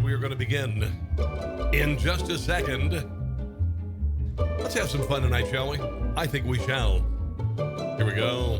We are going to begin in just a second. Let's have some fun tonight, shall we? I think we shall. Here we go.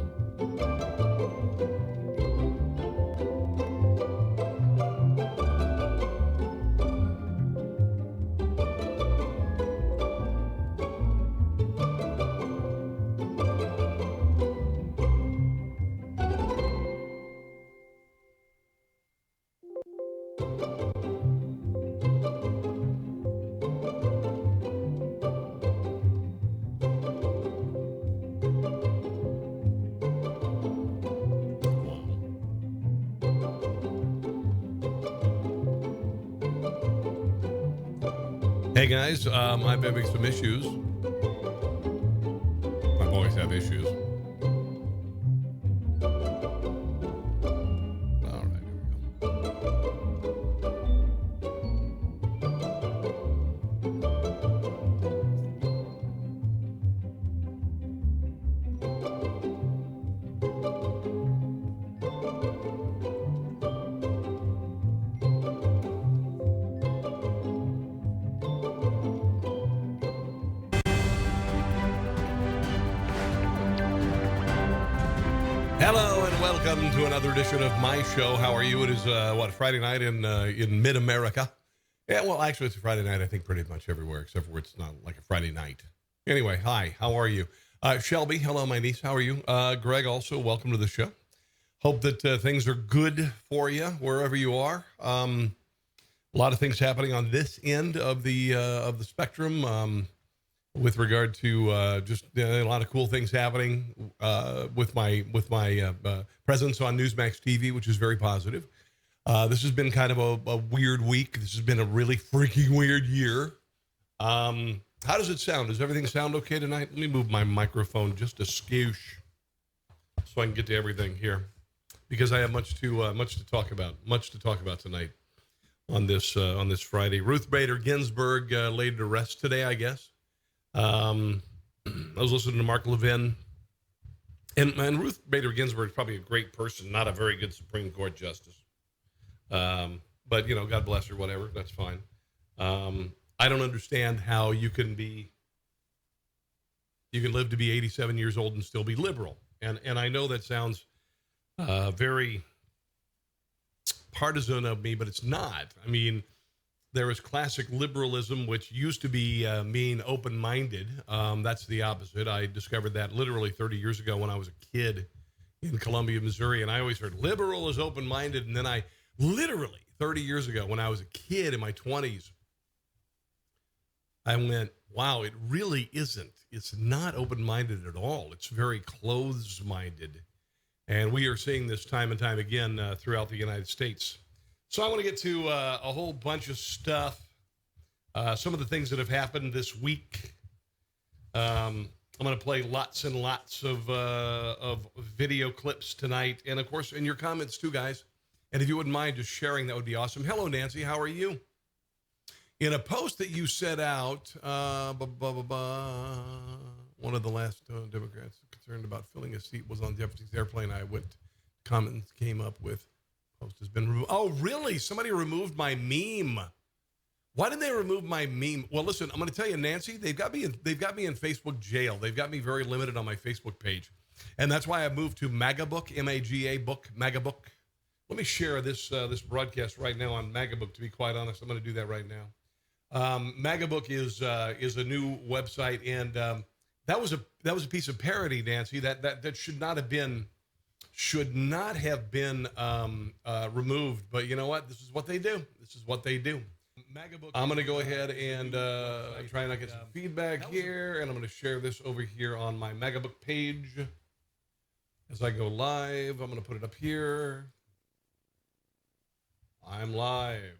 Hey guys, I'm having some issues. I always have issues. All right, here we Hello and welcome to another edition of my show. How are you? It is Friday night in mid-America. Yeah, well, actually, it's a Friday night. I think pretty much everywhere, except for it's not like a Friday night. Anyway, hi. How are you? Shelby, hello, my niece. How are you? Greg, also welcome to the show. Hope that things are good for you wherever you are. A lot of things happening on this end of the spectrum. With regard to just a lot of cool things happening with my presence on Newsmax TV, which is very positive. This has been kind of a weird week. This has been a really freaking weird year. How does it sound? Does everything sound okay tonight? Let me move my microphone just a skoosh so I can get to everything here, because I have much to talk about. Much to talk about tonight on this Friday. Ruth Bader Ginsburg laid to rest today, I guess. I was listening to Mark Levin, and Ruth Bader Ginsburg is probably a great person, not a very good Supreme Court justice. But God bless her, whatever, that's fine. I don't understand how you can live to be 87 years old and still be liberal. And I know that sounds, very partisan of me, but it's not. I mean, there is classic liberalism, which used to be mean open-minded. That's the opposite. I discovered that literally 30 years ago when I was a kid in Columbia, Missouri, and I always heard liberal is open-minded. And then I literally 30 years ago when I was a kid in my 20s, I went, wow, it really isn't. It's not open-minded at all. It's very closed-minded. And we are seeing this time and time again throughout the United States. So I want to get to a whole bunch of stuff some of the things that have happened this week. I'm going to play lots and lots of video clips tonight. And, of course, in your comments, too, guys. And if you wouldn't mind just sharing, that would be awesome. Hello, Nancy. How are you? In a post that you set out, one of the last Democrats concerned about filling a seat was on Jefferson's airplane. I went, comments came up with, post has been removed. Oh, really? Somebody removed my meme. Why did they remove my meme? Well, listen, I'm going to tell you, Nancy, they've got me in Facebook jail. They've got me very limited on my Facebook page. And that's why I moved to MAGABook, M-A-G-A book, MAGABook. Let me share this broadcast right now on MAGABook, to be quite honest. I'm going to do that right now. MAGABook is a new website, and that was a piece of parody, Nancy, that should not have been removed. But you know what? This is what they do. MAGABook. I'm going to go ahead and try and get some feedback here, and I'm going to share this over here on my MAGABook page as I go live. I'm going to put it up here. I'm live.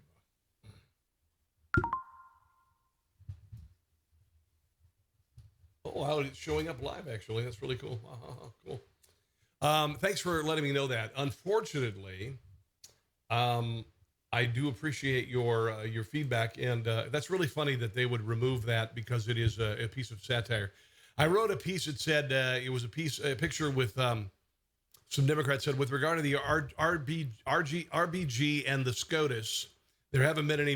Oh, wow, it's showing up live, actually. That's really cool. Cool. Thanks for letting me know that. Unfortunately, I do appreciate your feedback, and that's really funny that they would remove that because it is a piece of satire. I wrote a piece that said it was a picture with some Democrats said with regard to the RBG and the SCOTUS, there haven't been any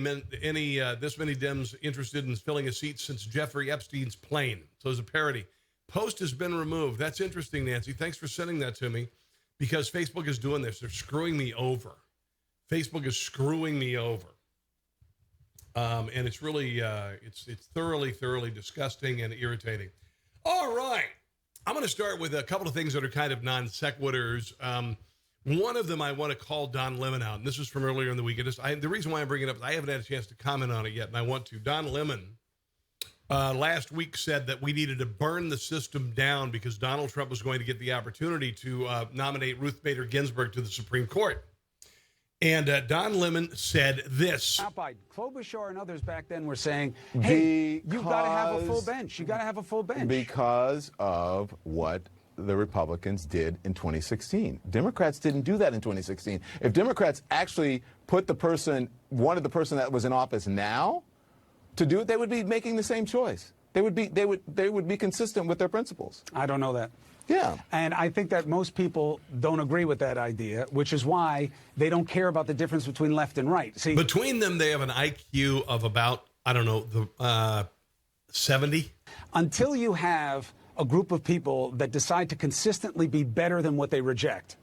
this many Dems interested in filling a seat since Jeffrey Epstein's plane. So it's a parody. Post has been removed. That's interesting, Nancy. Thanks for sending that to me, because Facebook is doing this. They're screwing me over. Facebook is screwing me over. And it's really, it's thoroughly disgusting and irritating. All right. I'm going to start with a couple of things that are kind of non sequiturs. One of them I want to call Don Lemon out, and this is from earlier in the week. The reason why I'm bringing it up is I haven't had a chance to comment on it yet, and I want to. Don Lemon last week said that we needed to burn the system down because Donald Trump was going to get the opportunity to nominate Ruth Bader Ginsburg to the Supreme Court. And Don Lemon said this. Klobuchar and others back then were saying, hey, you've got to have a full bench. You've got to have a full bench. Because of what the Republicans did in 2016. Democrats didn't do that in 2016. If Democrats actually wanted the person that was in office now to do it, they would be making the same choice. They would be consistent with their principles. I don't know that. Yeah. And I think that most people don't agree with that idea, which is why they don't care about the difference between left and right. See, between them, they have an IQ of about, 70. Until you have a group of people that decide to consistently be better than what they reject,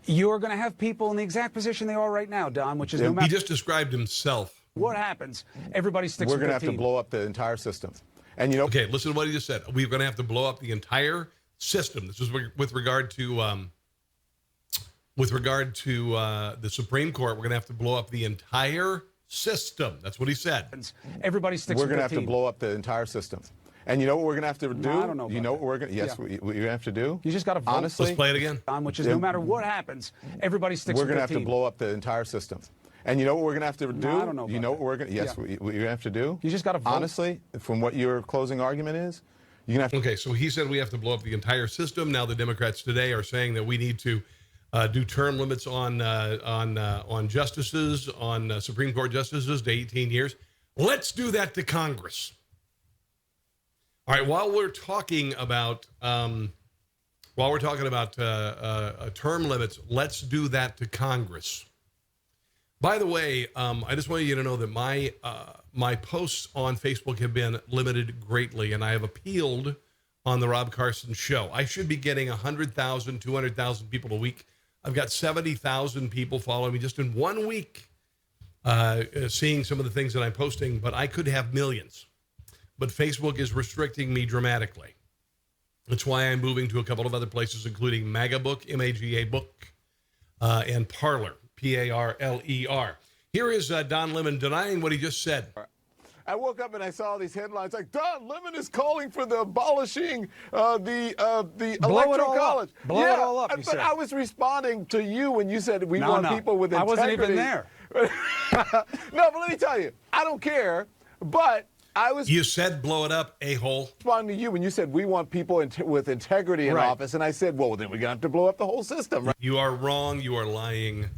you're going to have people in the exact position they are right now, Don, which is no matter. He just described himself. What happens? Everybody sticks We're with going to have to blow up the entire system. And okay, listen to what he just said. We're going to have to blow up the entire system. This is with regard to the Supreme Court. We're going to have to blow up the entire system. That's what he said. Everybody sticks with We're going to have team. to blow up the entire system. And you know what we're going to have to do? No, I don't know. You know what we're going to? Yes, yeah. what you have to do? You just got to vote. Honestly, let's play it again. Which is no matter what happens, everybody sticks with we're going to team. have to blow up the entire system. And you know what we're going to have to do? No, I don't know. You know what we're going to? Yes, yeah. what you have to do? You just got to vote. Honestly, from what your closing argument is, you're going to have to. Okay, so he said we have to blow up the entire system. Now the Democrats today are saying that we need to do term limits on justices, on Supreme Court justices to 18 years. Let's do that to Congress. All right. While we're talking about term limits, let's do that to Congress. By the way, I just want you to know that my posts on Facebook have been limited greatly, and I have appealed on the Rob Carson show. I should be getting 100,000, 200,000 people a week. I've got 70,000 people following me just in 1 week, seeing some of the things that I'm posting, but I could have millions. But Facebook is restricting me dramatically. That's why I'm moving to a couple of other places, including MAGABook, M-A-G-A book, and Parler, P-A-R-L-E-R. Here is Don Lemon denying what he just said. I woke up and I saw these headlines like Don Lemon is calling for the abolishing the electoral college. Blow it all up. But I was responding to you when you said we want people with integrity. I wasn't even there. No, but let me tell you, I don't care But I was You said blow it up, a-hole. responding to you when you said we want people with integrity in Right. office, and I said, well, then we're gonna have to blow up the whole system, right? You are wrong. You are lying.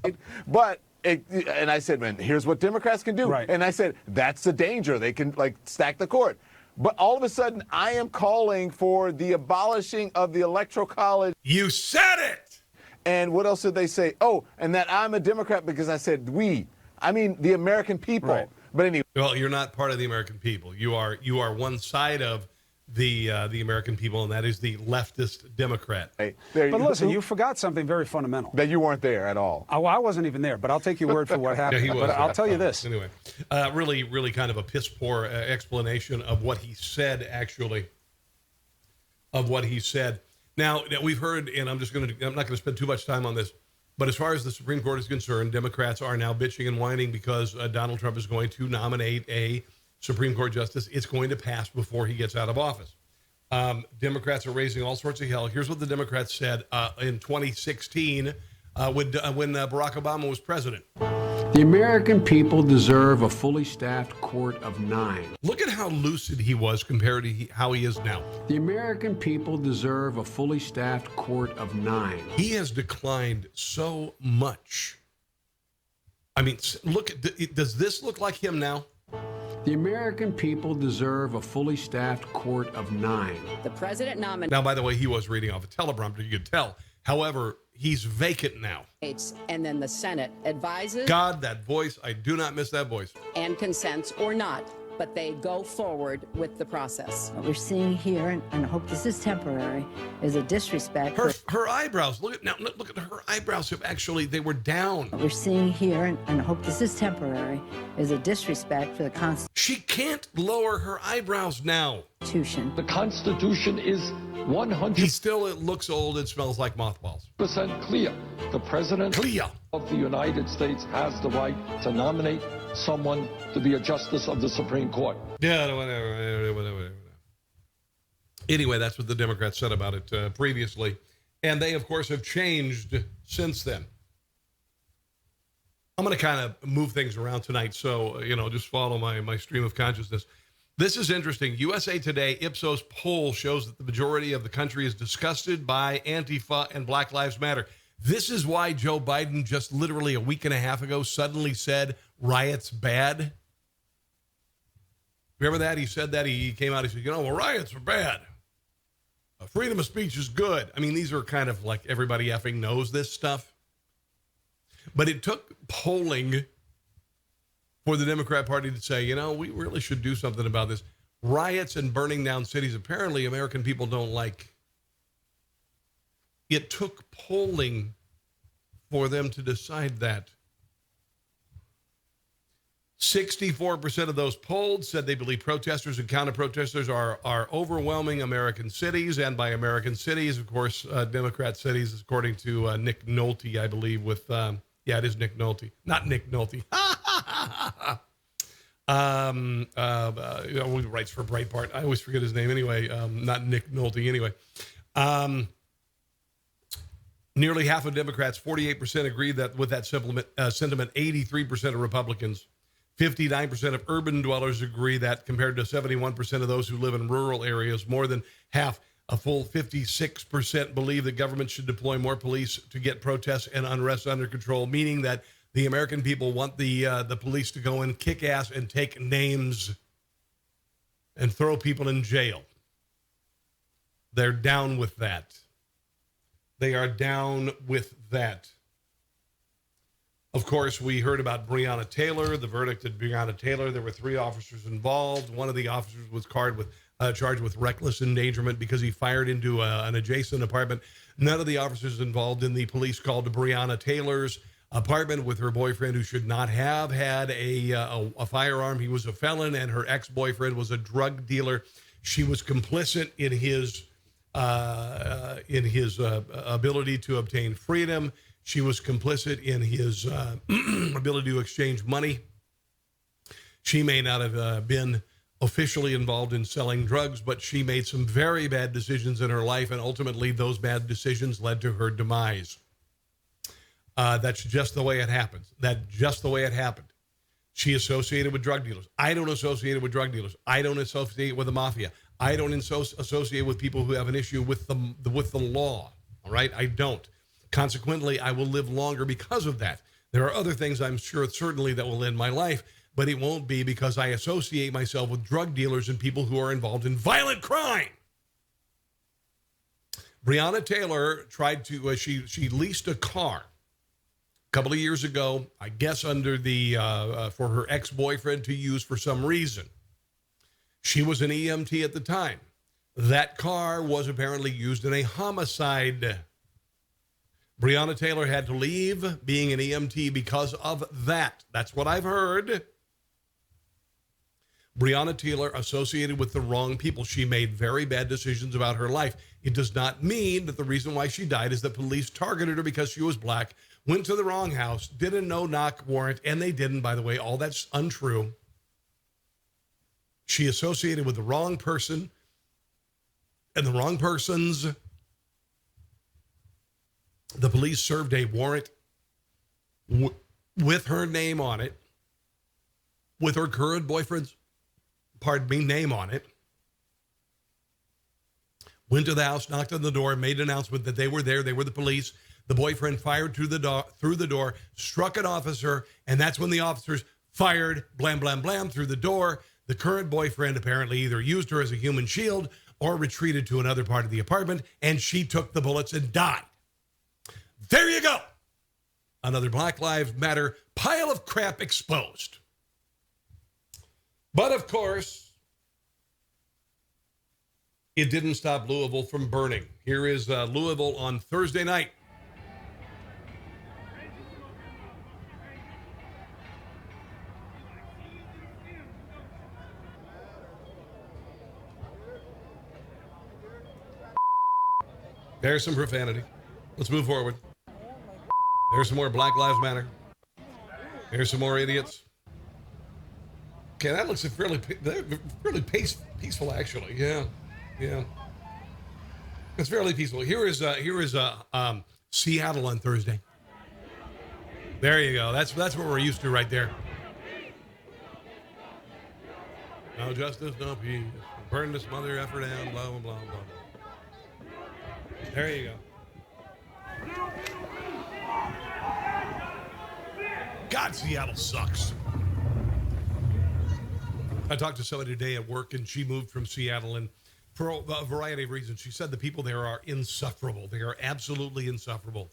But and I said, man, here's what Democrats can do, Right. and I said that's the danger. They can like stack the court. But all of a sudden, I am calling for the abolishing of the Electoral College. You said it. And what else did they say? Oh, and that I'm a Democrat because I said we. I mean the American people. Right. But anyway. Well, you're not part of the American people. You are one side of the American people, and that is the leftist Democrat. There But listen, who- you forgot something very fundamental. that you weren't there at all. Oh, I wasn't even there, but I'll take your word for what Yeah, happened. he was. But I'll tell you this. Anyway, really kind of a piss poor explanation of what he said, actually, of what he said. Now, we've heard, and I'm not going to spend too much time on this, but as far as the Supreme Court is concerned, Democrats are now bitching and whining because Donald Trump is going to nominate a Supreme Court justice. It's going to pass before he gets out of office. Democrats are raising all sorts of hell. Here's what the Democrats said in 2016 when Barack Obama was president. The American people deserve a fully staffed court of 9. Look at how lucid he was compared to how he is now. The American people deserve a fully staffed court of 9. He has declined so much. I mean, look at does this look like him now? The American people deserve a fully staffed court of 9. The president nominates Now, by the way, he was reading off a teleprompter, you could tell. However, he's vacant now. and then the Senate advises God, that voice, I do not miss that voice. and consents or not, but they go forward with the process. What we're seeing here, and I hope this is temporary, is a disrespect. Her eyebrows, look at her eyebrows have actually, they were down. What we're seeing here, and I hope this is temporary, is a disrespect for the She can't lower her eyebrows now. Constitution. The Constitution is 100% He still looks old and smells like mothballs. clear. The President Clear. of the United States has the right to nominate someone to be a justice of the Supreme Court. Yeah, whatever. Anyway, that's what the Democrats said about it previously. And they, of course, have changed since then. I'm going to kind of move things around tonight, so, just follow my stream of consciousness. This is interesting. USA Today Ipsos poll shows that the majority of the country is disgusted by Antifa and Black Lives Matter. This is why Joe Biden just literally a week and a half ago suddenly said riots bad. Remember that? He said that. He came out, he said, riots are bad. Freedom of speech is good. I mean, these are kind of like everybody effing knows this stuff. But it took polling for the Democrat Party to say, we really should do something about this. Riots and burning down cities, apparently American people don't like. It took polling for them to decide that. 64% of those polled said they believe protesters and counter-protesters are overwhelming American cities. And by American cities, of course, Democrat cities, according to Nick Nolte, I believe, with, it is Nick Nolte. Not Nick Nolte. Who writes for Breitbart. I always forget his name anyway. Not Nick Nolte anyway. Nearly half of Democrats, 48% agree that with that sentiment, 83% of Republicans, 59% of urban dwellers agree that compared to 71% of those who live in rural areas, more than half, a full 56% believe the government should deploy more police to get protests and unrest under control, meaning that the American people want the police to go and kick ass and take names and throw people in jail. They're down with that. They are down with that. Of course, we heard about Breonna Taylor, the verdict at Breonna Taylor. There were 3 officers involved. One of the officers was charged with reckless endangerment because he fired into an adjacent apartment. None of the officers involved in the police called to Breonna Taylor's apartment with her boyfriend, who should not have had a firearm. He was a felon, and her ex-boyfriend was a drug dealer. She was complicit in his ability to obtain freedom. She was complicit in his ability to exchange money. She may not have been officially involved in selling drugs, but she made some very bad decisions in her life, and ultimately those bad decisions led to her demise. That's just the way it happens. That's just the way it happened. She associated with drug dealers. I don't associate with drug dealers. I don't associate with the mafia. I don't associate with people who have an issue with the law. All right? I don't. Consequently, I will live longer because of that. There are other things I'm sure certainly that will end my life, but it won't be because I associate myself with drug dealers and people who are involved in violent crime. Breonna Taylor tried to, she leased a car a couple of years ago, I guess under the, for her ex-boyfriend to use for some reason. She was an EMT at the time. That car was apparently used in a homicide. Breonna Taylor had to leave being an EMT because of that. That's what I've heard. Breonna Taylor associated with the wrong people. She made very bad decisions about her life. It does not mean that the reason why she died is that police targeted her because she was black, went to the wrong house, did a no-knock warrant, and they didn't, by the way. All that's untrue. She associated with the wrong person and the wrong persons. The police served a warrant with her name on it, with her current boyfriend's, name on it. Went to the house, knocked on the door, made an announcement that they were there. They were the police. The boyfriend fired through the door, struck an officer, and that's when the officers fired, blam, blam, blam, through the door. The current boyfriend apparently either used her as a human shield or retreated to another part of the apartment, and she took the bullets and died. There you go. Another Black Lives Matter pile of crap exposed. But of course, it didn't stop Louisville from burning. Here is Louisville on Thursday night. There's some profanity. Let's move forward. There's some more Black Lives Matter. There's some more idiots. Okay, that looks fairly peaceful, actually. Yeah. It's fairly peaceful. Here is Seattle on Thursday. There you go. That's what we're used to right there. No justice, no peace. Burn this mother effer down. Blah blah blah blah. There you go. God, Seattle sucks. I talked to somebody today at work, and she moved from Seattle, and for a variety of reasons, she said the people there are insufferable. They are absolutely insufferable.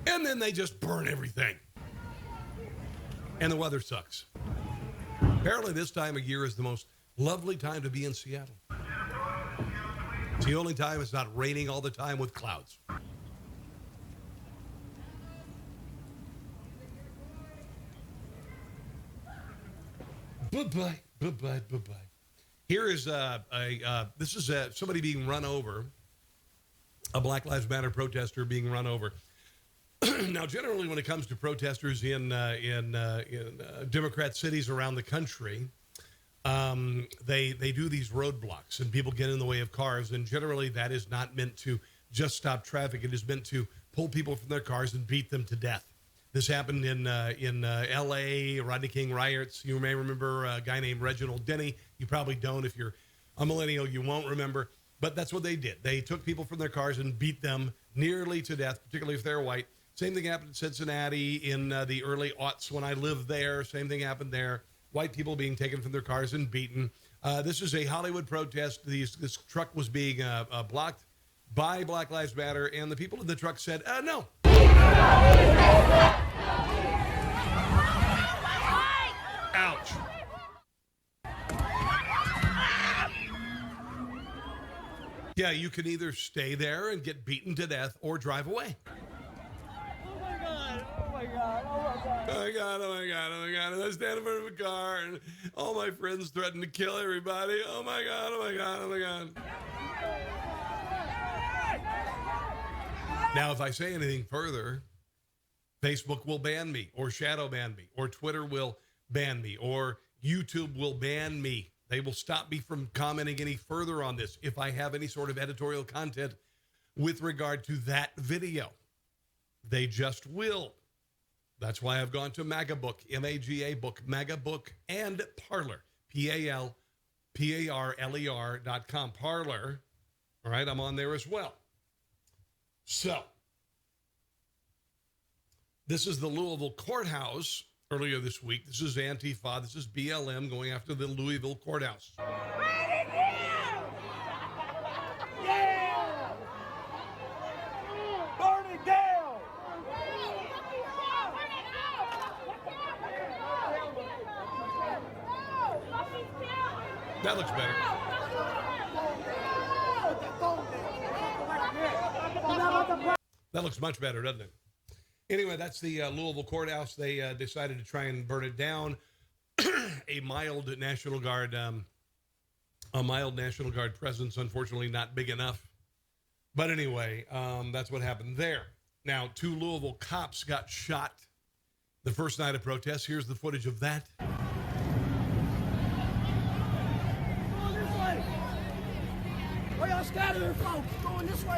And then they just burn everything. And the weather sucks. Apparently this time of year is the most lovely time to be in Seattle. It's the only time it's not raining all the time with clouds. Bye-bye, bye-bye, bye-bye. Here is this is somebody being run over, a Black Lives Matter protester being run over. Now, generally, when it comes to protesters in Democrat cities around the country, they do these roadblocks and people get in the way of cars. And generally, that is not meant to just stop traffic. It is meant to pull people from their cars and beat them to death. This happened in L.A., Rodney King riots. You may remember a guy named Reginald Denny. You probably don't. If you're a millennial, you won't remember. But that's what they did. They took people from their cars and beat them nearly to death, particularly if they're white. Same thing happened in Cincinnati in the early aughts when I lived there. Same thing happened there. White people being taken from their cars and beaten. This is a Hollywood protest. This truck was being blocked by Black Lives Matter, and the people in the truck said, no. Ouch. Yeah, you can either stay there and get beaten to death or drive away. Oh my God. And I stand in front of a car and all my friends threaten to kill everybody. Oh my God. Now, if I say anything further, Facebook will ban me or shadow ban me or Twitter will ban me or YouTube will ban me. They will stop me from commenting any further on this if I have any sort of editorial content with regard to that video. They just will. That's why I've gone to MAGABook, M-A-G-A book, MAGABook, and Parler, P-A-L-P-A-R-L-E-R.com. Parler, all right, I'm on there as well. So, this is the Louisville courthouse earlier this week. This is Antifa. This is BLM going after the Louisville courthouse. That looks better. That looks much better, doesn't it? Anyway, that's the Louisville courthouse. They decided to try and burn it down. A mild National Guard presence, unfortunately not big enough. But anyway, that's what happened there. Now, 2 Louisville cops got shot the first night of protests. Here's the footage of that. Where y'all scattering folks? Going this way.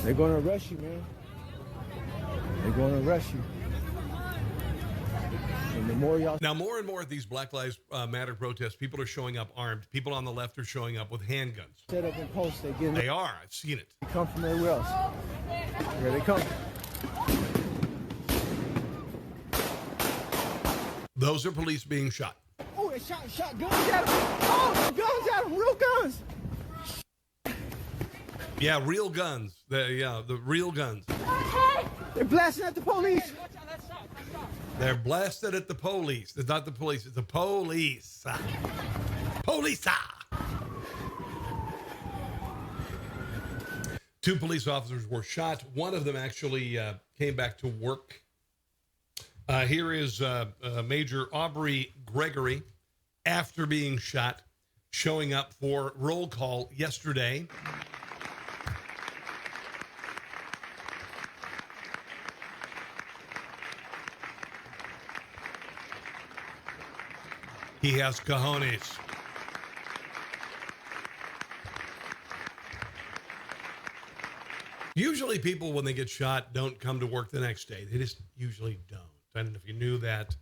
They're going to arrest you, man. They're going to arrest you. And the more y'all... Now, more and more at these Black Lives Matter protests, people are showing up armed. People on the left are showing up with handguns. Set up in posts. They are. I've seen it. They come from everywhere else. Here they come. Those are police being shot. Oh, they shot guns at them. Oh, guns at them. Real guns. Yeah, real guns. The real guns. They're blasting at the police. They're blasted at the police. It's not the police. It's the police. Police. 2 police officers were shot. One of them actually came back to work. Here is Major Aubrey Gregory, after being shot, showing up for roll call yesterday. He has cojones. Usually people, when they get shot, don't come to work the next day. They just usually don't. And if you knew that,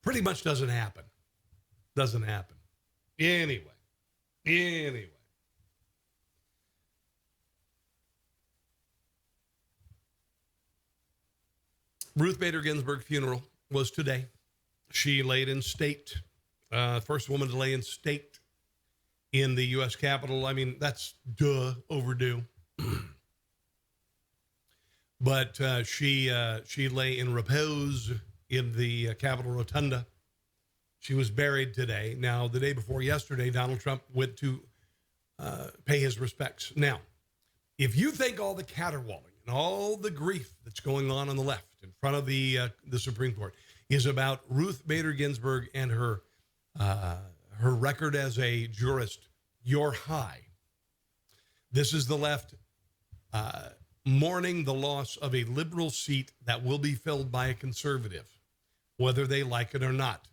pretty much doesn't happen. Doesn't happen. Anyway. Ruth Bader Ginsburg funeral was today. She laid in state, first woman to lay in state in the U.S. Capitol. I mean, that's overdue. But she lay in repose in the Capitol Rotunda. She was buried today. Now, the day before yesterday, Donald Trump went to pay his respects. Now, if you think all the caterwauling and all the grief that's going on the left in front of the Supreme Court is about Ruth Bader Ginsburg and her record as a jurist, you're high. This is the left mourning the loss of a liberal seat that will be filled by a conservative, whether they like it or not.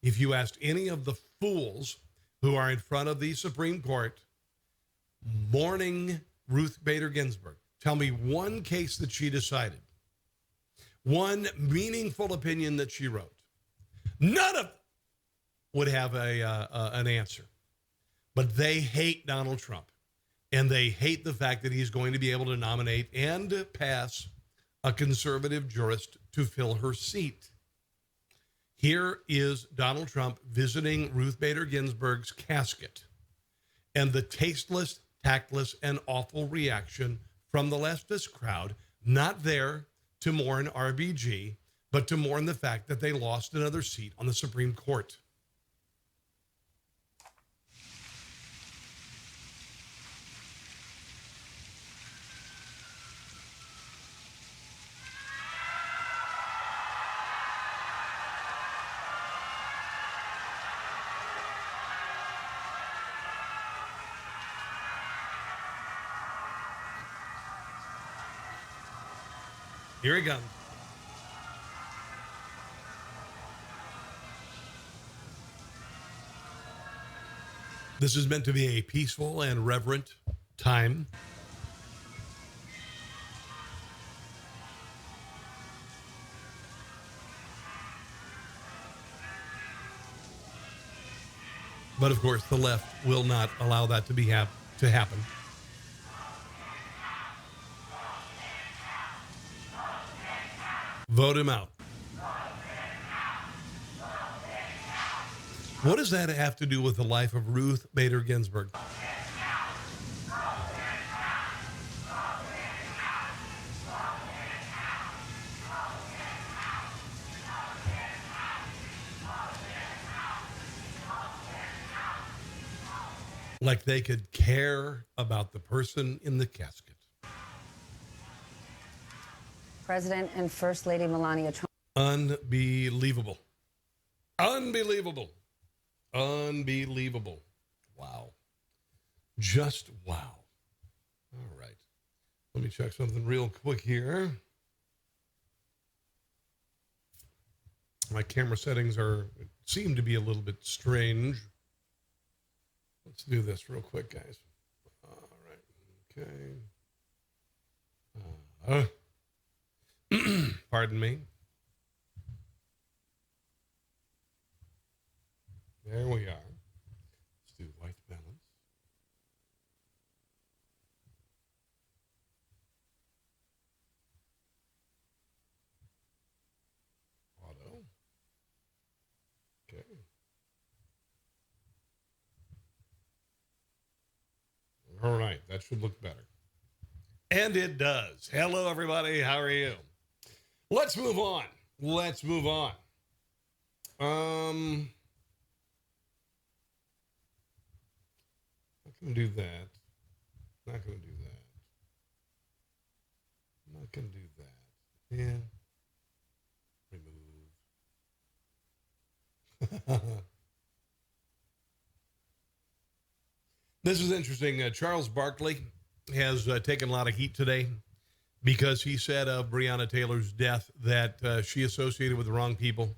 If you asked any of the fools who are in front of the Supreme Court mourning Ruth Bader Ginsburg, tell me one case that she decided, one meaningful opinion that she wrote. None of them would have an answer. But they hate Donald Trump. And they hate the fact that he's going to be able to nominate and pass a conservative jurist to fill her seat. Here is Donald Trump visiting Ruth Bader Ginsburg's casket. And the tasteless, tactless, and awful reaction from the leftist crowd, not there to mourn RBG, but to mourn the fact that they lost another seat on the Supreme Court. Here he comes. This is meant to be a peaceful and reverent time. But of course, the left will not allow that to to happen. Vote him out. What does that have to do with the life of Ruth Bader Ginsburg? Like they could care about the person in the casket. President and First Lady Melania Trump. Unbelievable. Unbelievable. Unbelievable. Wow. Just wow. All right. Let me check something real quick here. My camera settings seem to be a little bit strange. Let's do this real quick, guys. All right. Okay. Pardon me. There we are. Let's do white balance. Auto. Okay. All right, that should look better. And it does. Hello, everybody. How are you? Let's move on. Let's move on. Not going to do that. Not going to do that. Not going to do that. Yeah. Remove. This is interesting. Charles Barkley has taken a lot of heat today because he said of Breonna Taylor's death that she associated with the wrong people,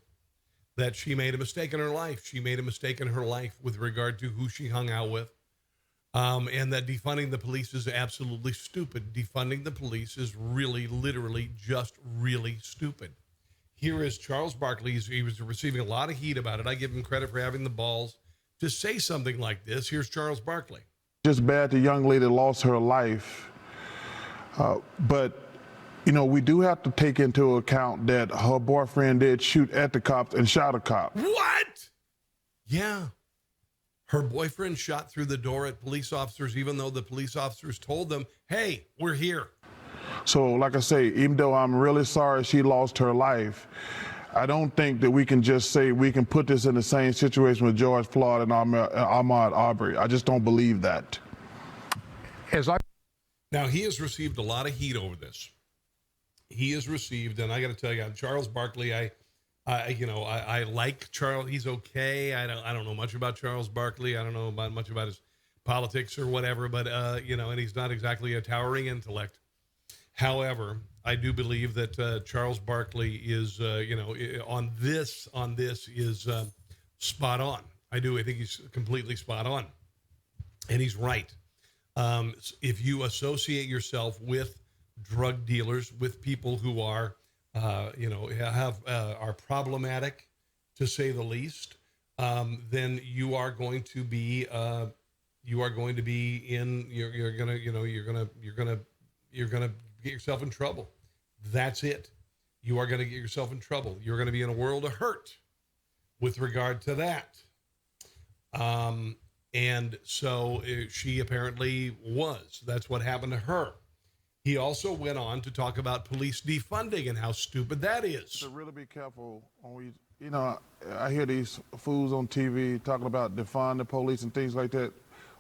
that she made a mistake in her life. She made a mistake in her life with regard to who she hung out with, and that defunding the police is absolutely stupid. Defunding the police is really, literally just really stupid. Here is Charles Barkley. He was receiving a lot of heat about it. I give him credit for having the balls to say something like this. Here's Charles Barkley. Just bad the young lady lost her life. But, you know, we do have to take into account that her boyfriend did shoot at the cops and shot a cop. What? Yeah. Her boyfriend shot through the door at police officers, even though the police officers told them, hey, we're here. So, like I say, even though I'm really sorry she lost her life, I don't think that we can just say we can put this in the same situation with George Floyd and Ahmaud Arbery. I just don't believe that. Now, he has received a lot of heat over this. He has received, and I got to tell you, Charles Barkley, I like Charles. He's okay. I don't know much about Charles Barkley. I don't know much about his politics or whatever, but and he's not exactly a towering intellect. However, I do believe that Charles Barkley is, on this is spot on. I do. I think he's completely spot on, and he's right. If you associate yourself with drug dealers, with people who are, are problematic, to say the least, then you are going to be, you're gonna get yourself in trouble. That's it. You are going to get yourself in trouble. You're going to be in a world of hurt with regard to that. And so she apparently was. That's what happened to her. He also went on to talk about police defunding and how stupid that is. So really be careful when I hear these fools on TV talking about defund the police and things like that.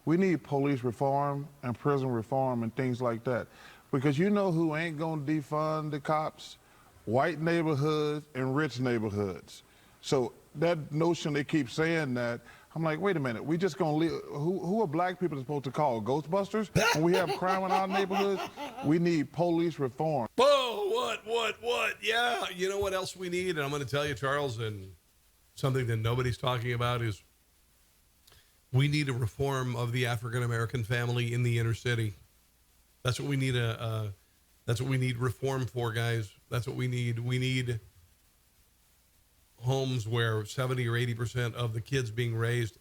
We need police reform and prison reform and things like that. Because you know who ain't going to defund the cops? White neighborhoods and rich neighborhoods. So that notion they keep saying that, I'm like, wait a minute, we just going to leave, who are black people supposed to call? Ghostbusters? When we have crime in our neighborhoods, we need police reform. Oh, what? Yeah, you know what else we need? And I'm going to tell you, Charles, and something that nobody's talking about is we need a reform of the African-American family in the inner city. That's what we need that's what we need reform for, guys. That's what we need. We need homes where 70 or 80% of the kids being raised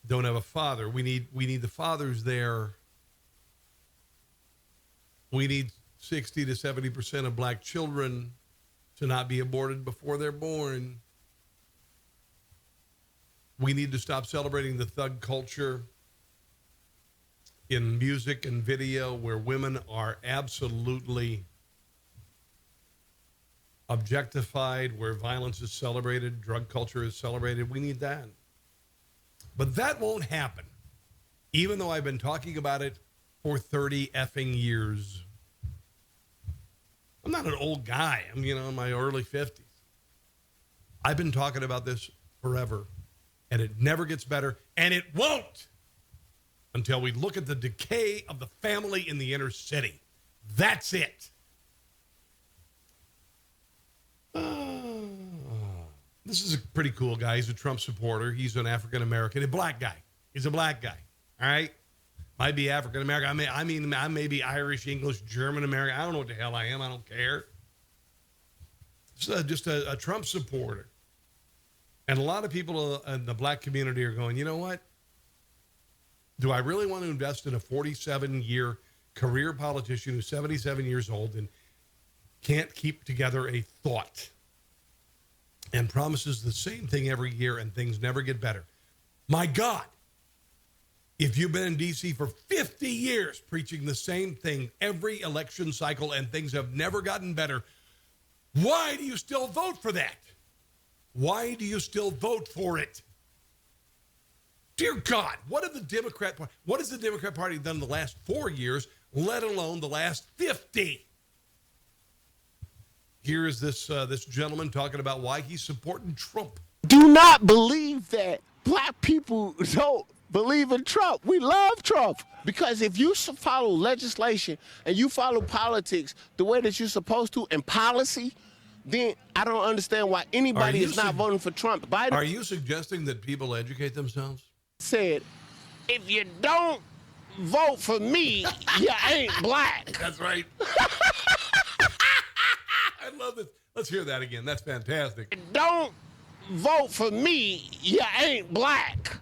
don't have a father. We need the fathers there. We need 60 to 70% of black children to not be aborted before they're born. We need to stop celebrating the thug culture in music and video where women are absolutely objectified, where violence is celebrated, drug culture is celebrated. We need that. But that won't happen, even though I've been talking about it for 30 effing years. I'm not an old guy. I'm, in my early 50s. I've been talking about this forever, and it never gets better, and it won't until we look at the decay of the family in the inner city. That's it. This is a pretty cool guy. He's a Trump supporter. He's an African-American, a black guy. He's a black guy. All right? Might be African-American. I may be Irish, English, German-American. I don't know what the hell I am. I don't care. Just a Trump supporter. And a lot of people in the black community are going, you know what? Do I really want to invest in a 47-year career politician who's 77 years old and can't keep together a thought and promises the same thing every year and things never get better? My God, if you've been in D.C. for 50 years preaching the same thing every election cycle and things have never gotten better, why do you still vote for that? Why do you still vote for it? Dear God, what has the Democrat Party done in the last 4 years, let alone the last 50? Here is this gentleman talking about why he's supporting Trump. Do not believe that black people don't believe in Trump. We love Trump. Because if you follow legislation and you follow politics the way that you're supposed to in policy, then I don't understand why anybody is not voting for Trump. Biden. Are you suggesting that people educate themselves? Said, if you don't vote for me, you ain't black. That's right. I love this. Let's hear that again. That's fantastic. If you don't vote for me, you ain't black.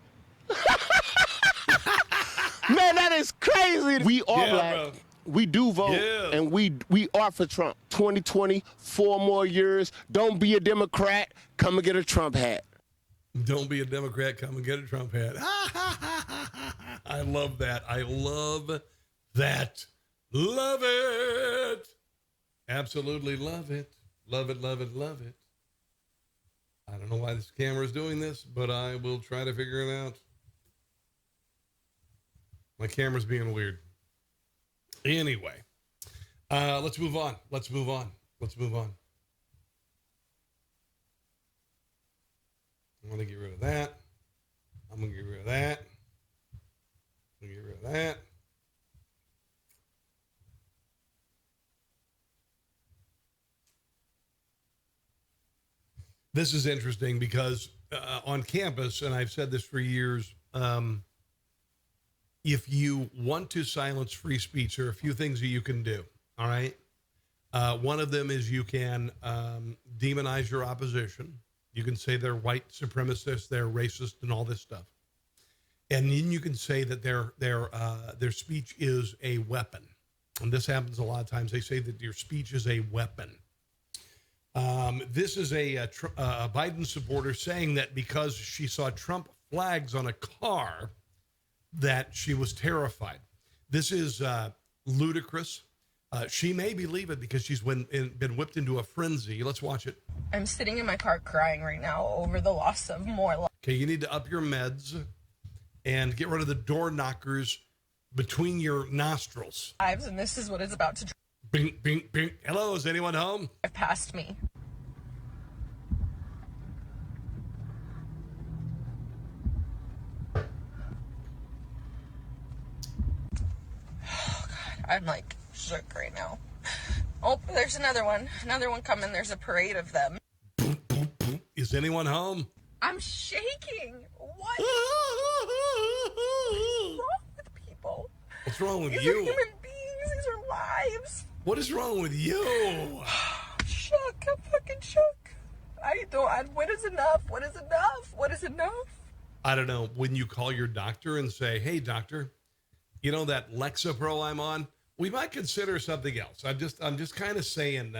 Man, that is crazy. We are black. Bro. We do vote, and we are for Trump. 2020, 4 more years. Don't be a Democrat. Come and get a Trump hat. Don't be a Democrat. Come and get a Trump hat. I love that. I love that. Love it. Absolutely love it. Love it, love it, love it. I don't know why this camera is doing this, but I will try to figure it out. My camera's being weird. Anyway, let's move on. Let's move on. Let's move on. I'm going to get rid of that. I'm going to get rid of that. I'm going to get rid of that. This is interesting because on campus, and I've said this for years, if you want to silence free speech, there are a few things that you can do, all right? One of them is you can demonize your opposition. You can say they're white supremacists, they're racist, and all this stuff. And then you can say that their speech is a weapon. And this happens a lot of times. They say that your speech is a weapon. This is a Biden supporter saying that because she saw Trump flags on a car, that she was terrified. This is ludicrous. She may believe it because she's been whipped into a frenzy. Let's watch it. I'm sitting in my car crying right now over the loss of more lives. Okay, you need to up your meds and get rid of the door knockers between your nostrils. And this is what is about to bing, bing, bing. Hello, is anyone home? drive past me. Oh, God, I'm like shook right now. Oh, there's another one. Another one coming. There's a parade of them. Is anyone home? I'm shaking. What? What's wrong with people? What's wrong with These you? are human beings. These are lives. What is wrong with you? Shook. I'm fucking shook. What is enough? What is enough? What is enough? I don't know, when you call your doctor and say, hey, doctor, you know that Lexapro I'm on? We might consider something else. I'm just kind of saying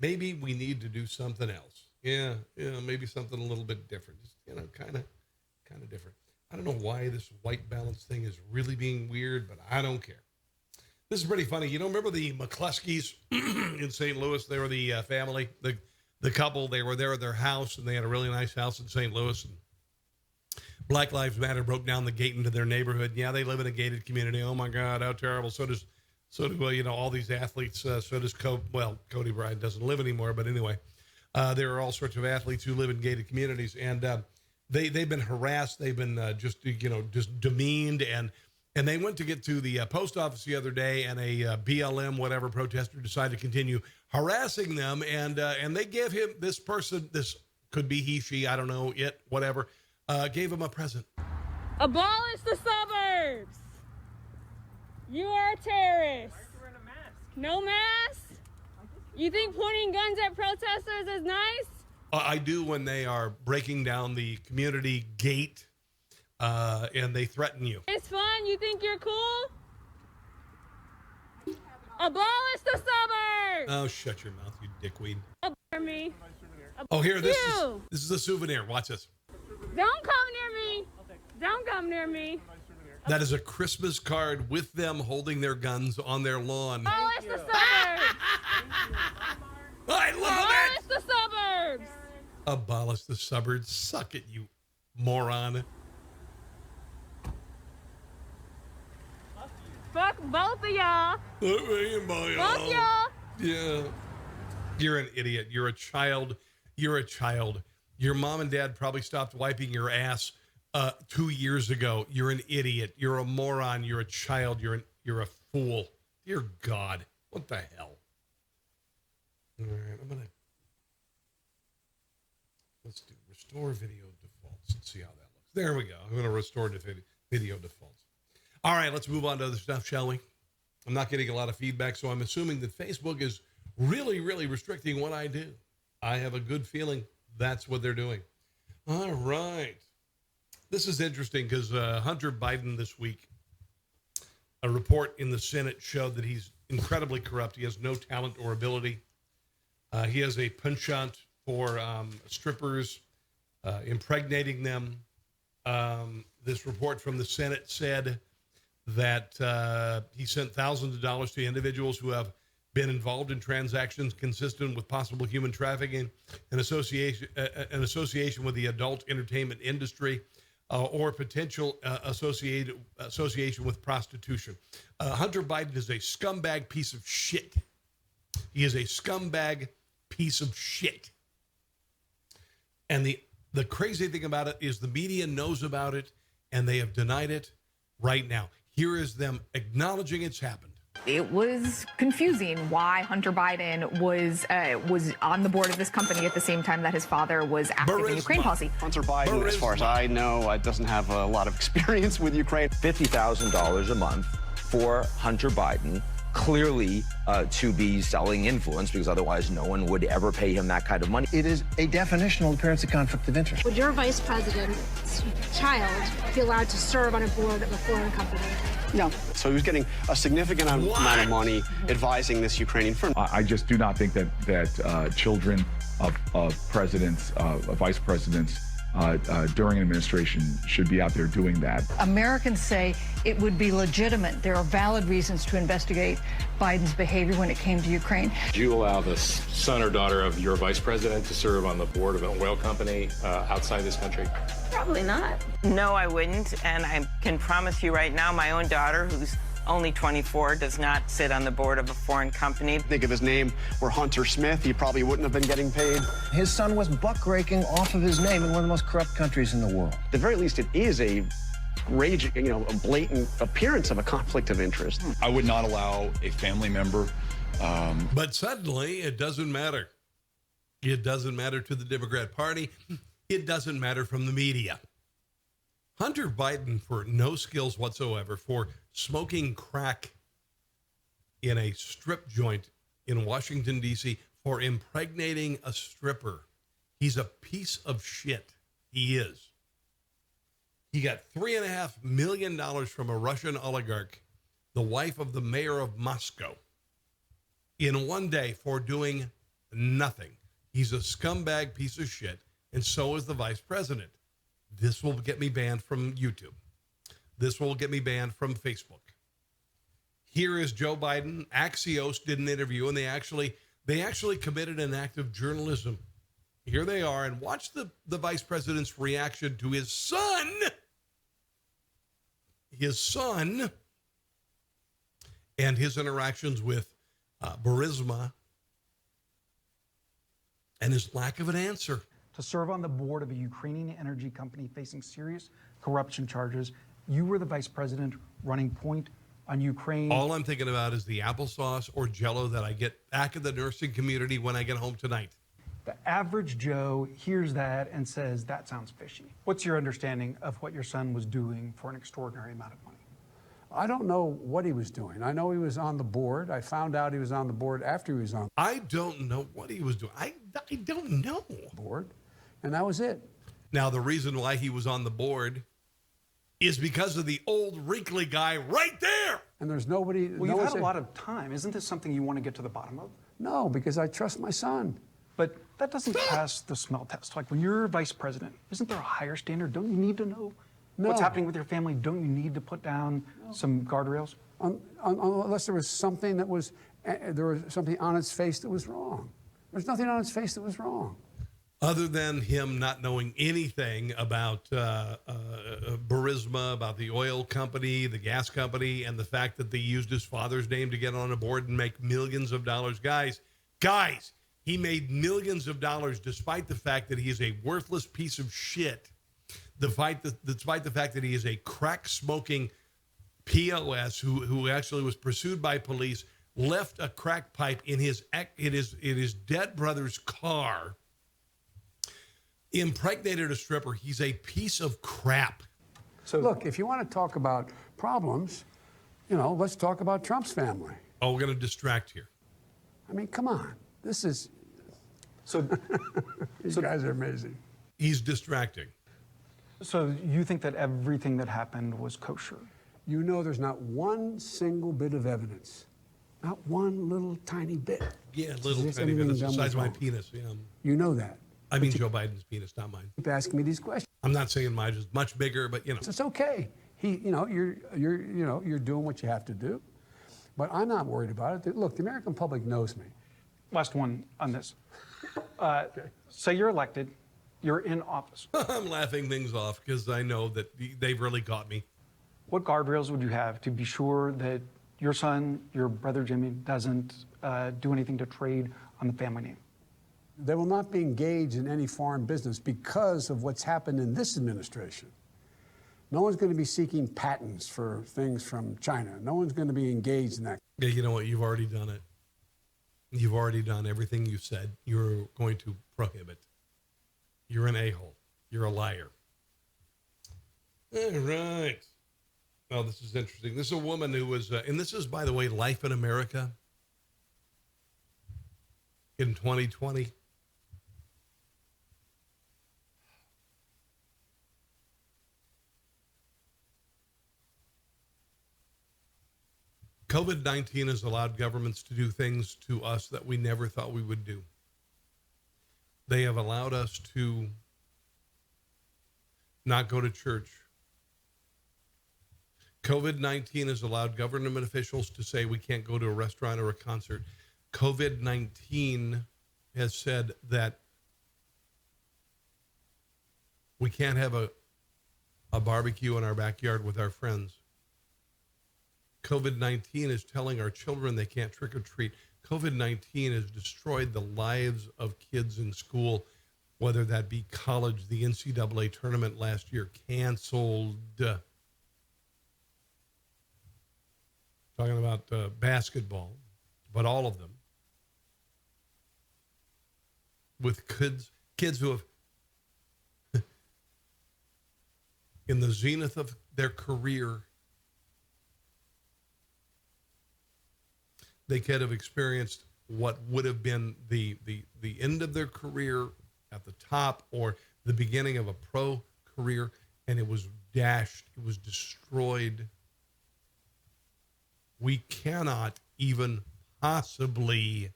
maybe we need to do something else. Yeah, maybe something a little bit different. Just, kind of different. I don't know why this white balance thing is really being weird, but I don't care. This is pretty funny. Remember the McCluskeys in St. Louis? They were the family, the couple. They were there at their house, and they had a really nice house in St. Louis. And Black Lives Matter broke down the gate into their neighborhood. Yeah, they live in a gated community. Oh my God, how terrible. So do all these athletes. So does Cody Bryant doesn't live anymore, but anyway, there are all sorts of athletes who live in gated communities, and they've been harassed. They've been just demeaned, and they went to get to the post office the other day, and a BLM whatever protester decided to continue harassing them, and they gave him this person. This could be he, she, I don't know, it, whatever. Gave him a present. Abolish the suburbs. You are a terrorist. Why are you wearing a mask? No mask? You think pointing guns at protesters is nice? I do when they are breaking down the community gate and they threaten you. It's fun. You think you're cool? Abolish the suburbs. Oh, shut your mouth, you dickweed. Abolish me. Oh, here, this is a souvenir. Watch this. Don't come near me. Don't come near me. That is a Christmas card with them holding their guns on their lawn. Abolish the suburbs. I love Abolish the suburbs. Abolish the suburbs. Suck it, you moron. Fuck both of y'all. Both y'all. Yeah. You're an idiot. You're a child. You're a child. Your mom and dad probably stopped wiping your ass 2 years ago. You're an idiot. You're a moron. You're a child. You're a fool. Dear God. What the hell? All right, let's do restore video defaults. Let's see how that looks. There we go. I'm going to restore the video defaults. All right, let's move on to other stuff, shall we? I'm not getting a lot of feedback, so I'm assuming that Facebook is really, really restricting what I do. I have a good feeling that's what they're doing. All right. This is interesting because Hunter Biden this week, a report in the Senate showed that he's incredibly corrupt. He has no talent or ability. He has a penchant for strippers, impregnating them. This report from the Senate said that he sent thousands of dollars to individuals who have been involved in transactions consistent with possible human trafficking, an association with the adult entertainment industry, or potential association with prostitution. Hunter Biden is a scumbag piece of shit. He is a scumbag piece of shit. And the crazy thing about it is the media knows about it, and they have denied it right now. Here is them acknowledging it's happened. It was confusing why Hunter Biden was on the board of this company at the same time that his father was active in Ukraine policy. Hunter Biden, as far as I know, doesn't have a lot of experience with Ukraine. $50,000 a month for Hunter Biden, clearly to be selling influence, because otherwise no one would ever pay him that kind of money. It is a definitional appearance of conflict of interest. Would your vice president's child be allowed to serve on a board of a foreign company? No. So he was getting a significant amount of money advising this Ukrainian firm. I just do not think that children of presidents, vice presidents, during an administration should be out there doing that. Americans say it would be legitimate. There are valid reasons to investigate Biden's behavior when it came to Ukraine. Would you allow the son or daughter of your vice president to serve on the board of an oil company outside this country? Probably not. No, I wouldn't. And I can promise you right now, my own daughter, who's only 24, does not sit on the board of a foreign company. Think if his name were Hunter Smith, he probably wouldn't have been getting paid. His son was buck-raking off of his name in one of the most corrupt countries in the world. At the very least, it is a raging, a blatant appearance of a conflict of interest. I would not allow a family member. But suddenly, it doesn't matter. It doesn't matter to the Democrat Party. It doesn't matter from the media. Hunter Biden, for no skills whatsoever, for smoking crack in a strip joint in Washington, D.C., for impregnating a stripper. He's a piece of shit. He is. He got $3.5 million from a Russian oligarch, the wife of the mayor of Moscow, in one day for doing nothing. He's a scumbag piece of shit, and so is the vice president. This will get me banned from YouTube. This will get me banned from Facebook. Here is Joe Biden. Axios did an interview, and they actually committed an act of journalism. Here they are, and watch the vice president's reaction to his son. His son and his interactions with Burisma and his lack of an answer. To serve on the board of a Ukrainian energy company facing serious corruption charges, you were the vice president running point on Ukraine. All I'm thinking about is the applesauce or Jell-O that I get back in the nursing community when I get home tonight. The average Joe hears that and says, that sounds fishy. What's your understanding of what your son was doing for an extraordinary amount of money? I don't know what he was doing. I know he was on the board. I found out he was on the board after he was on I don't know what he was doing. I don't know. Board, and that was it. Now, the reason why he was on the board is because of the old wrinkly guy right there. And there's nobody. Well, you've had a lot of time. Isn't this something you want to get to the bottom of? No, because I trust my son. But that doesn't pass the smell test. Like when you're vice president, isn't there a higher standard? Don't you need to know what's happening with your family? Don't you need to put down some guardrails? Unless there was something that was, there was something on its face that was wrong. There's nothing on its face that was wrong. Other than him not knowing anything about Burisma, about the oil company, the gas company, and the fact that they used his father's name to get on a board and make millions of dollars. Guys, he made millions of dollars despite the fact that he is a worthless piece of shit. Despite the fact that he is a crack-smoking POS who actually was pursued by police, left a crack pipe in his dead brother's car, impregnated a stripper. He's a piece of crap. So look, if you want to talk about problems, let's talk about Trump's family. Oh, we're going to distract here. I mean, come on. This is... These guys are amazing. He's distracting. So you think that everything that happened was kosher? You know there's not one single bit of evidence. Not one little tiny bit. Yeah, little tiny bit. That's the size of my penis. Yeah. You know that. I mean Joe Biden's penis, not mine. Keep asking me these questions. I'm not saying mine is much bigger, but It's okay. You're doing what you have to do. But I'm not worried about it. Look, the American public knows me. Last one on this. Say you're elected, you're in office. I'm laughing things off because I know that they've really got me. What guardrails would you have to be sure that your son, your brother Jimmy, doesn't do anything to trade on the family name? They will not be engaged in any foreign business because of what's happened in this administration. No one's going to be seeking patents for things from China. No one's going to be engaged in that. Yeah, you know what? You've already done it. You've already done everything you said you're going to prohibit. You're an a-hole. You're a liar. All right. Oh, this is interesting. This is a woman who was, and this is, by the way, Life in America in 2020. COVID-19 has allowed governments to do things to us that we never thought we would do. They have allowed us to not go to church. COVID-19 has allowed government officials to say we can't go to a restaurant or a concert. COVID-19 has said that we can't have a barbecue in our backyard with our friends. COVID-19 is telling our children they can't trick or treat. COVID-19 has destroyed the lives of kids in school, whether that be college. The NCAA tournament last year canceled. Talking about basketball, but all of them. With kids who have, in the zenith of their career, they could have experienced what would have been the end of their career at the top or the beginning of a pro career. and it was dashed. It was destroyed. We cannot even possibly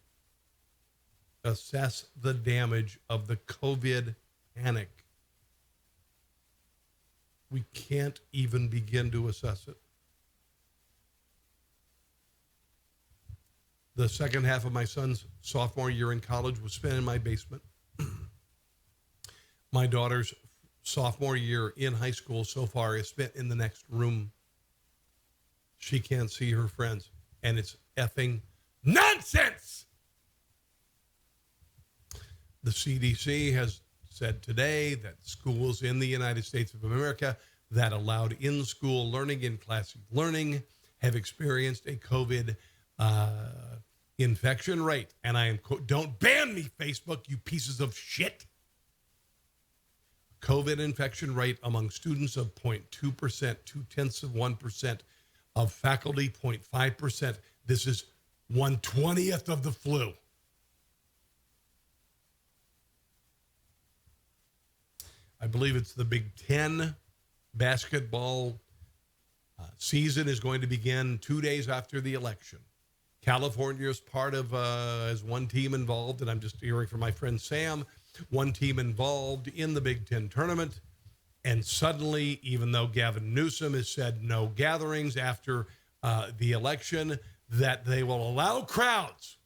assess the damage of the COVID panic. We can't even begin to assess it. The second half of my son's sophomore year in college was spent in my basement. My daughter's sophomore year in high school so far is spent in the next room. She can't see her friends, and it's effing nonsense. The CDC has said today that schools in the United States of America that allowed in-school learning, in-class learning, have experienced a COVID infection rate. And I am, don't ban me, Facebook, you pieces of shit. COVID infection rate among students of 0.2%, 0.2%, of faculty 0.5%. This is 1/20th of the flu. I believe it's the Big Ten basketball season is going to begin 2 days after the election. California is part of, as one team involved, and I'm just hearing from my friend Sam, one team involved in the Big Ten tournament. And suddenly, even though Gavin Newsom has said no gatherings after the election, that they will allow crowds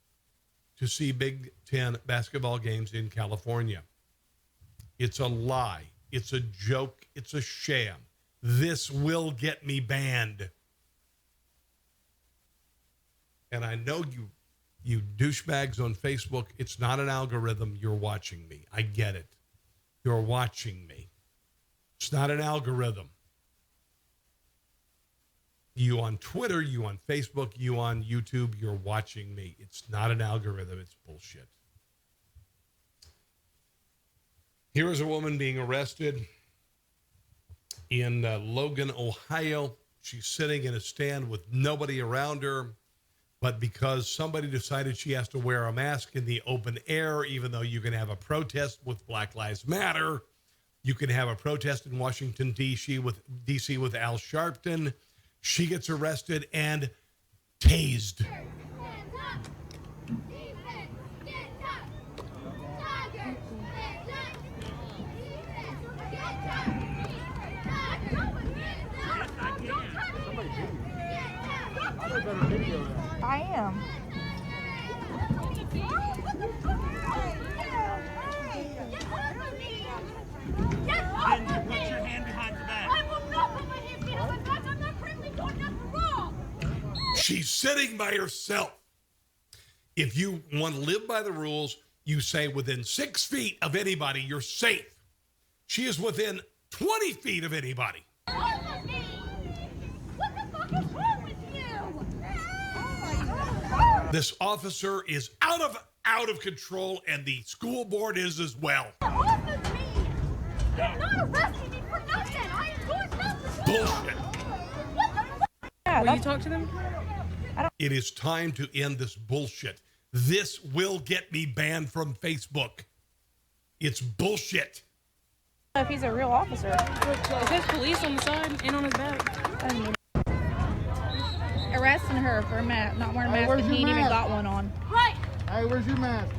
to see Big Ten basketball games in California. It's a lie. It's a joke. It's a sham. This will get me banned. And I know you douchebags on Facebook, it's not an algorithm. You're watching me. I get it. You're watching me. It's not an algorithm. You on Twitter, you on Facebook, you on YouTube, you're watching me. It's not an algorithm. It's bullshit. Here is a woman being arrested in Logan, Ohio. She's sitting in a stand with nobody around her, but because somebody decided she has to wear a mask in the open air, even though you can have a protest with Black Lives Matter, you can have a protest in Washington, D.C. with Al Sharpton. She gets arrested and tased. I am. Put your hand behind your back. I will not put my hand behind my back. I'm not friendly. Doing nothing wrong. She's sitting by herself. If you want to live by the rules, you say within 6 feet of anybody, you're safe. She is within 20 feet of anybody. What the fuck is wrong with you? This officer is out of control, and the school board is as well. Off of me! You're not arresting me for nothing! I am doing nothing! Bullshit. What the fuck? Will you talk to them? It is time to end this bullshit. This will get me banned from Facebook. It's bullshit. If he's a real officer. It says police on the side and on his back. Arresting her for not wearing a mask, and he ain't even got one on. Right! Hey, where's your mask?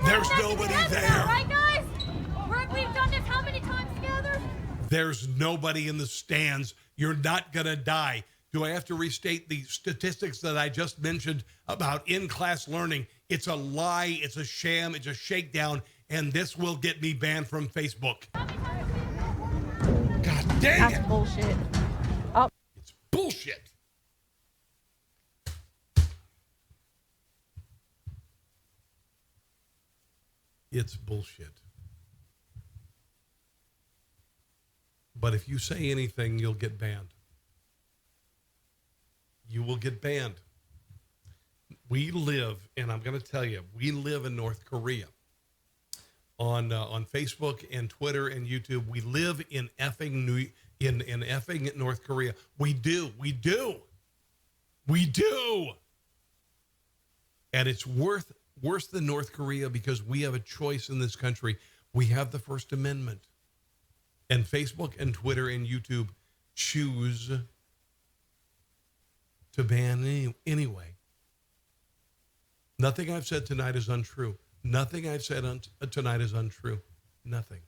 There's nobody there. Right, guys? We've done this how many times together? There's nobody in the stands. You're not going to die. Do I have to restate the statistics that I just mentioned about in-class learning? It's a lie. It's a sham. It's a shakedown. And this will get me banned from Facebook. God dang it. That's bullshit. Oh. It's bullshit. It's bullshit. But if you say anything, you'll get banned. You will get banned. We live, and I'm going to tell you, we live in North Korea. On Facebook and Twitter and YouTube, we live in effing effing North Korea. We do. And it's worse than North Korea because we have a choice in this country. We have the First Amendment. And Facebook and Twitter and YouTube choose to ban anyway. Nothing I've said tonight is untrue. Nothing I've said tonight is untrue. Nothing.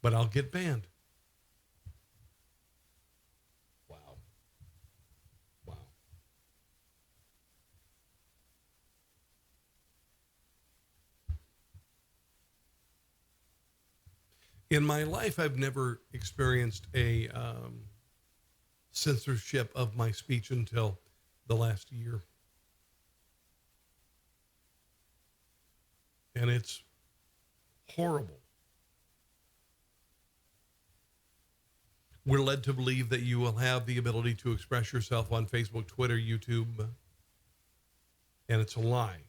But I'll get banned. Wow. Wow. In my life, I've never experienced a censorship of my speech until the last year. And it's horrible. We're led to believe that you will have the ability to express yourself on Facebook, Twitter, YouTube, and it's a lie.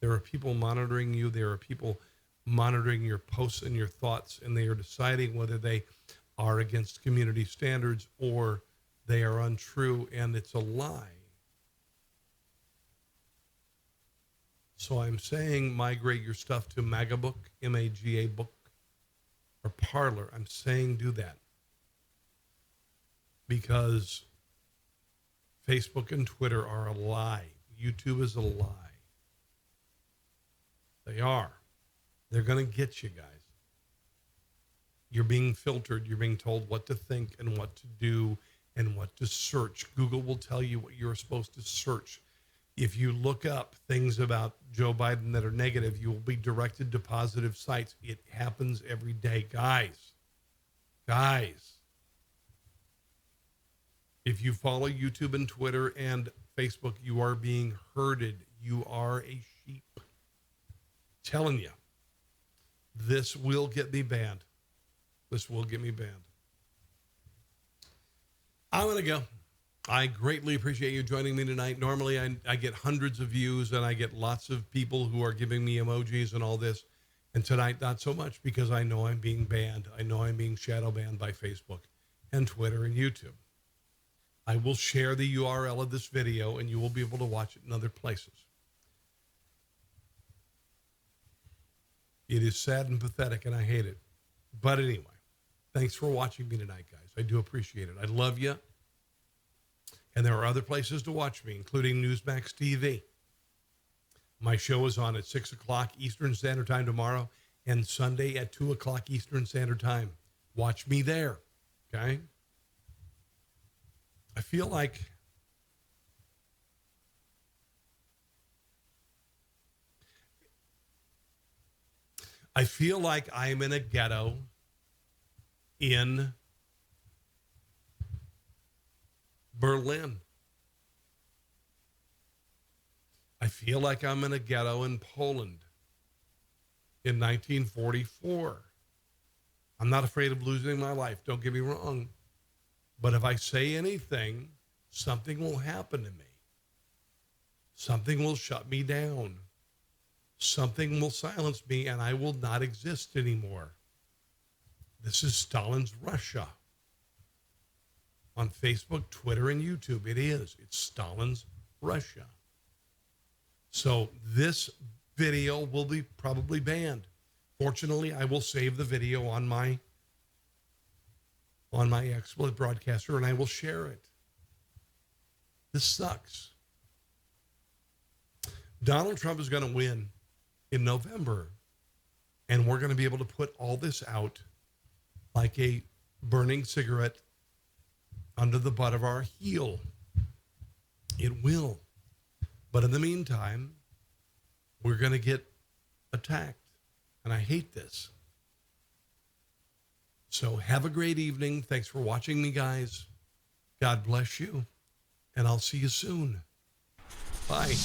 There are people monitoring you. There are people monitoring your posts and your thoughts, and they are deciding whether they are against community standards or they are untrue, and it's a lie. So I'm saying migrate your stuff to MAGA Book, M-A-G-A Book, or Parler. I'm saying do that. Because Facebook and Twitter are a lie. YouTube is a lie. They are. They're going to get you guys. You're being filtered. You're being told what to think and what to do and what to search. Google will tell you what you're supposed to search. If you look up things about Joe Biden that are negative, you will be directed to positive sites. It happens every day. Guys, if you follow YouTube and Twitter and Facebook, you are being herded. You are a sheep. Telling you, this will get me banned. This will get me banned. I'm going to go. I greatly appreciate you joining me tonight. Normally, I get hundreds of views, and I get lots of people who are giving me emojis and all this. And tonight, not so much, because I know I'm being banned. I know I'm being shadow banned by Facebook and Twitter and YouTube. I will share the URL of this video, and you will be able to watch it in other places. It is sad and pathetic, and I hate it. But anyway, thanks for watching me tonight, guys. I do appreciate it. I love you. And there are other places to watch me, including Newsmax TV. My show is on at 6 o'clock Eastern Standard Time tomorrow and Sunday at 2 o'clock Eastern Standard Time. Watch me there, okay? I feel like I'm in a ghetto in Berlin. I feel like I'm in a ghetto in Poland in 1944. I'm not afraid of losing my life, don't get me wrong. But if I say anything, something will happen to me. Something will shut me down. Something will silence me, and I will not exist anymore. This is Stalin's Russia. On Facebook, Twitter, and YouTube, it is. It's Stalin's Russia. So this video will be probably banned. Fortunately, I will save the video on my XSplit broadcaster, and I will share it. This sucks. Donald Trump is going to win in November, and we're going to be able to put all this out like a burning cigarette under the butt of our heel. It will. But in the meantime, we're going to get attacked. And I hate this. So have a great evening. Thanks for watching me, guys. God bless you. And I'll see you soon. Bye.